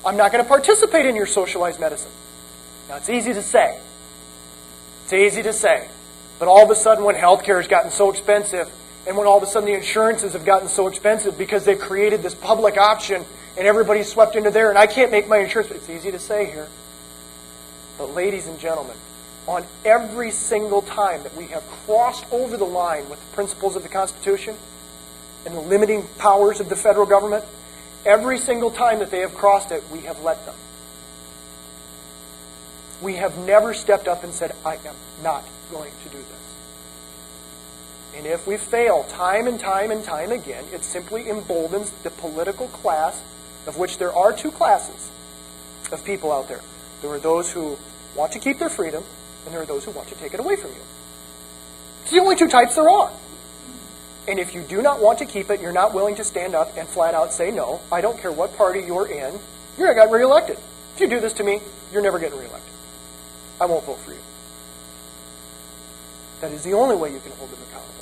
I'm not going to participate in your socialized medicine. Now, it's easy to say. It's easy to say. But all of a sudden, when healthcare has gotten so expensive, and when all of a sudden the insurances have gotten so expensive because they've created this public option and everybody's swept into there, and I can't make my insurance, it's easy to say here. But ladies and gentlemen, on every single time that we have crossed over the line with the principles of the Constitution and the limiting powers of the federal government, every single time that they have crossed it, we have let them. We have never stepped up and said, I am not going to do this. And if we fail time and time and time again, it simply emboldens the political class, of which there are two classes of people out there. There are those who want to keep their freedom, and there are those who want to take it away from you. It's the only two types there are. And if you do not want to keep it, you're not willing to stand up and flat out say, no, I don't care what party you're in, you're not getting reelected. If you do this to me, you're never getting reelected. I won't vote for you. That is the only way you can hold them accountable.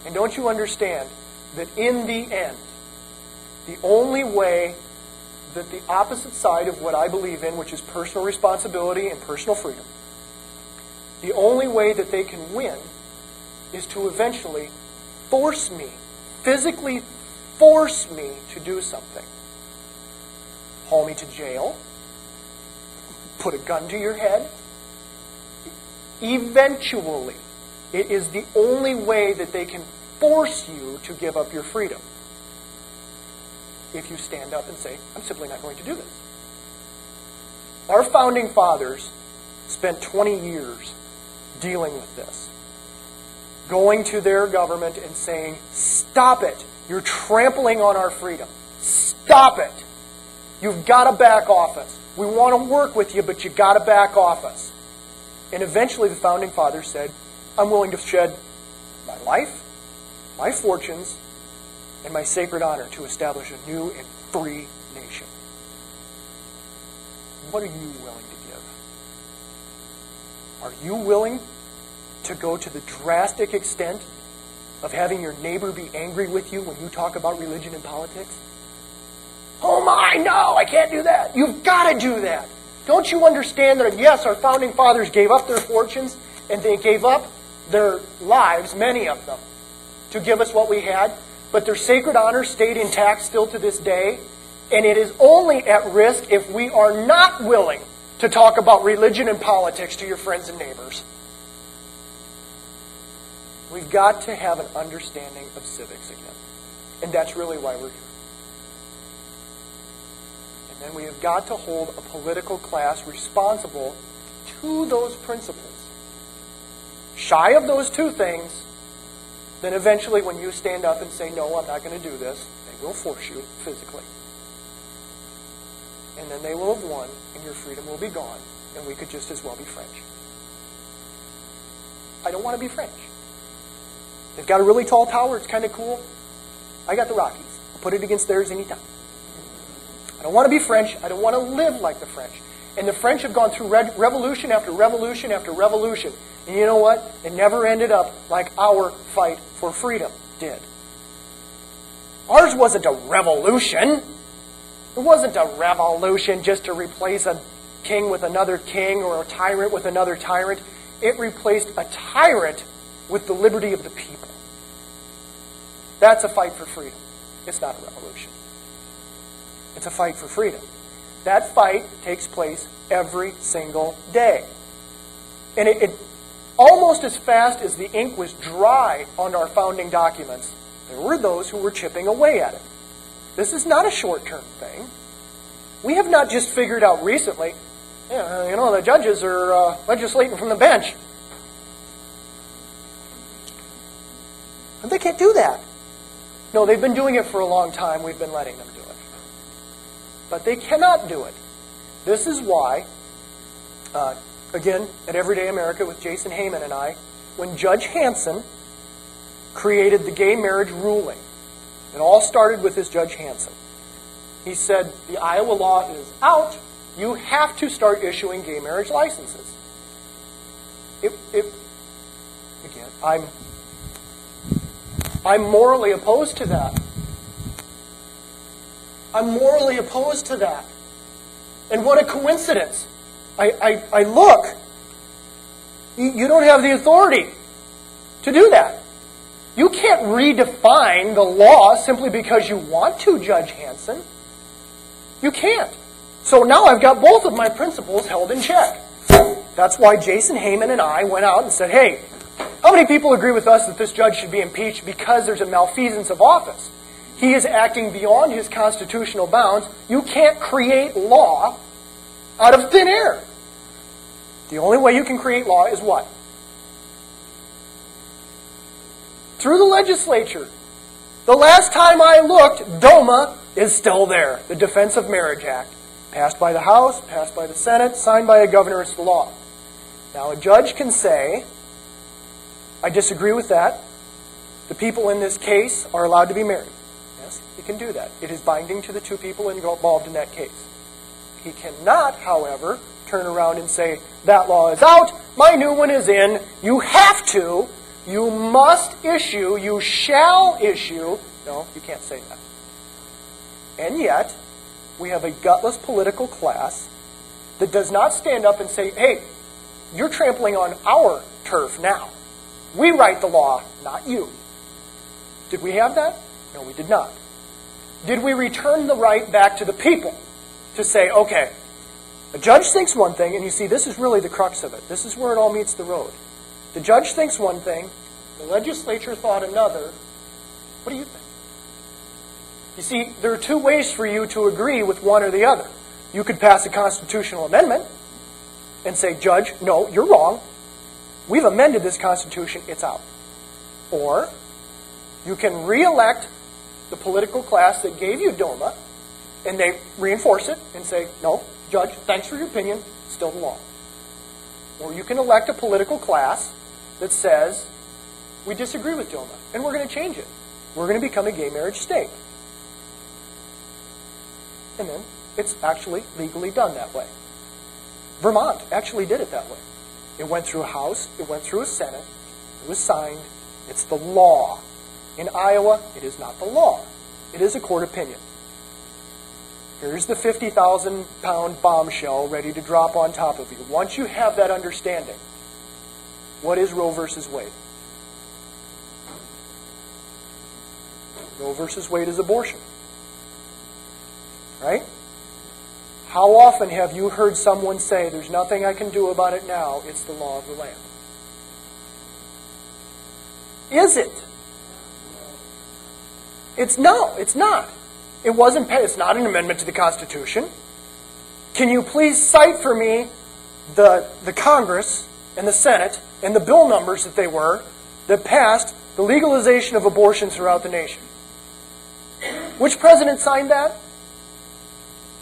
And don't you understand that in the end, the only way that the opposite side of what I believe in, which is personal responsibility and personal freedom, the only way that they can win is to eventually force me, physically force me to do something. Haul me to jail, put a gun to your head. Eventually, it is the only way that they can force you to give up your freedom. If you stand up and say, I'm simply not going to do this. Our founding fathers spent 20 years dealing with this. Going to their government and saying, stop it. You're trampling on our freedom. Stop it. You've got to back off us. We want to work with you, but you've got to back off us. And eventually the founding fathers said, I'm willing to shed my life, my fortunes, and my sacred honor to establish a new and free nation. What are you willing to give? Are you willing to go to the drastic extent of having your neighbor be angry with you when you talk about religion and politics? Oh my, no, I can't do that. You've got to do that. Don't you understand that, yes, our founding fathers gave up their fortunes and they gave up their lives, many of them, to give us what we had, but their sacred honor stayed intact still to this day, and it is only at risk if we are not willing to talk about religion and politics to your friends and neighbors. We've got to have an understanding of civics again. And that's really why we're here. And then we have got to hold a political class responsible to those principles. Shy of those two things, then eventually when you stand up and say, no, I'm not going to do this, they will force you physically. And then they will have won, and your freedom will be gone, and we could just as well be French. I don't want to be French. They've got a really tall tower. It's kind of cool. I got the Rockies. I'll put it against theirs anytime. I don't want to be French. I don't want to live like the French. And the French have gone through revolution after revolution after revolution. And you know what? It never ended up like our fight for freedom did. Ours wasn't a revolution. It wasn't a revolution just to replace a king with another king or a tyrant with another tyrant. It replaced a tyrant with the liberty of the people. That's a fight for freedom. It's not a revolution. It's a fight for freedom. That fight takes place every single day. And it almost as fast as the ink was dry on our founding documents, there were those who were chipping away at it. This is not a short-term thing. We have not just figured out recently, the judges are legislating from the bench. And they can't do that. No, they've been doing it for a long time. We've been letting them do it. But they cannot do it. This is why, again, at Everyday America with Jason Heyman and I, when Judge Hanson created the gay marriage ruling, it all started with this Judge Hanson. He said, the Iowa law is out. You have to start issuing gay marriage licenses. Again, I'm morally opposed to that. I'm morally opposed to that. And what a coincidence. I look. You don't have the authority to do that. You can't redefine the law simply because you want to, Judge Hanson. You can't. So now I've got both of my principles held in check. That's why Jason Heyman and I went out and said, hey, how many people agree with us that this judge should be impeached because there's a malfeasance of office? He is acting beyond his constitutional bounds. You can't create law out of thin air. The only way you can create law is what? Through the legislature. The last time I looked, DOMA is still there. The Defense of Marriage Act. Passed by the House, passed by the Senate, signed by a governor, it's the law. Now a judge can say, I disagree with that. The people in this case are allowed to be married. Yes, he can do that. It is binding to the two people involved in that case. He cannot, however, turn around and say, that law is out, my new one is in, you have to, you must issue, you shall issue. No, you can't say that. And yet, we have a gutless political class that does not stand up and say, hey, you're trampling on our turf now. We write the law, not you. Did we have that? No, we did not. Did we return the right back to the people to say, okay, a judge thinks one thing, and you see, this is really the crux of it. This is where it all meets the road. The judge thinks one thing, the legislature thought another. What do you think? You see, there are two ways for you to agree with one or the other. You could pass a constitutional amendment and say, Judge, no, you're wrong. We've amended this Constitution, it's out. Or you can re-elect the political class that gave you DOMA, and they reinforce it and say, no, Judge, thanks for your opinion, still the law. Or you can elect a political class that says, we disagree with DOMA, and we're going to change it. We're going to become a gay marriage state. And then it's actually legally done that way. Vermont actually did it that way. It went through a House, it went through a Senate, it was signed, it's the law. In Iowa, it is not the law. It is a court opinion. Here's the 50,000-pound bombshell ready to drop on top of you. Once you have that understanding, what is Roe versus Wade? Roe versus Wade is abortion. Right? How often have you heard someone say, there's nothing I can do about it now, it's the law of the land? Is it? It's not. It wasn't, it's not an amendment to the Constitution. Can you please cite for me the Congress and the Senate and the bill numbers that they were that passed the legalization of abortion throughout the nation? Which president signed that?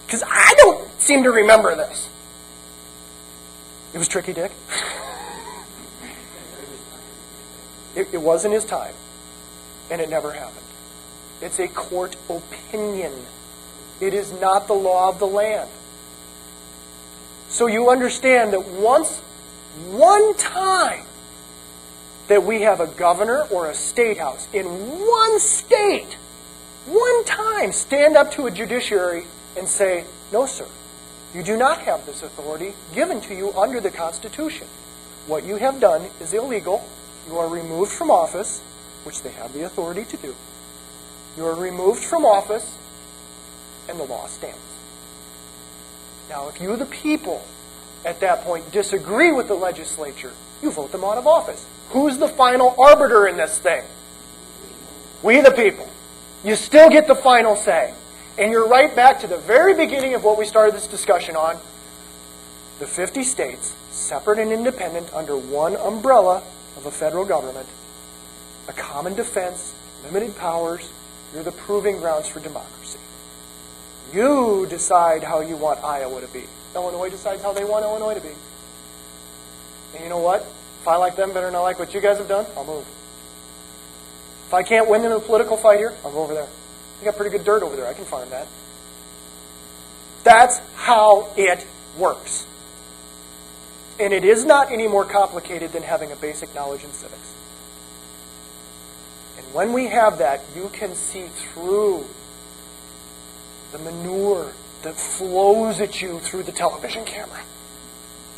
Because I don't seem to remember this. It was Tricky Dick. It wasn't his time. And it never happened. It's a court opinion. It is not the law of the land. So you understand that one time that we have a governor or a state house in one state, one time stand up to a judiciary and say, no, sir, you do not have this authority given to you under the Constitution. What you have done is illegal. You are removed from office, which they have the authority to do. You are removed from office, and the law stands. Now, if you, the people, at that point disagree with the legislature, you vote them out of office. Who's the final arbiter in this thing? We, the people. You still get the final say. And you're right back to the very beginning of what we started this discussion on. The 50 states, separate and independent under one umbrella of a federal government, a common defense, limited powers, you're the proving grounds for democracy. You decide how you want Iowa to be. Illinois decides how they want Illinois to be. And you know what? If I like them better than I like what you guys have done, I'll move. If I can't win in a political fight here, I'll go over there. You got pretty good dirt over there. I can farm that. That's how it works. And it is not any more complicated than having a basic knowledge in civics. And when we have that, you can see through the manure that flows at you through the television camera.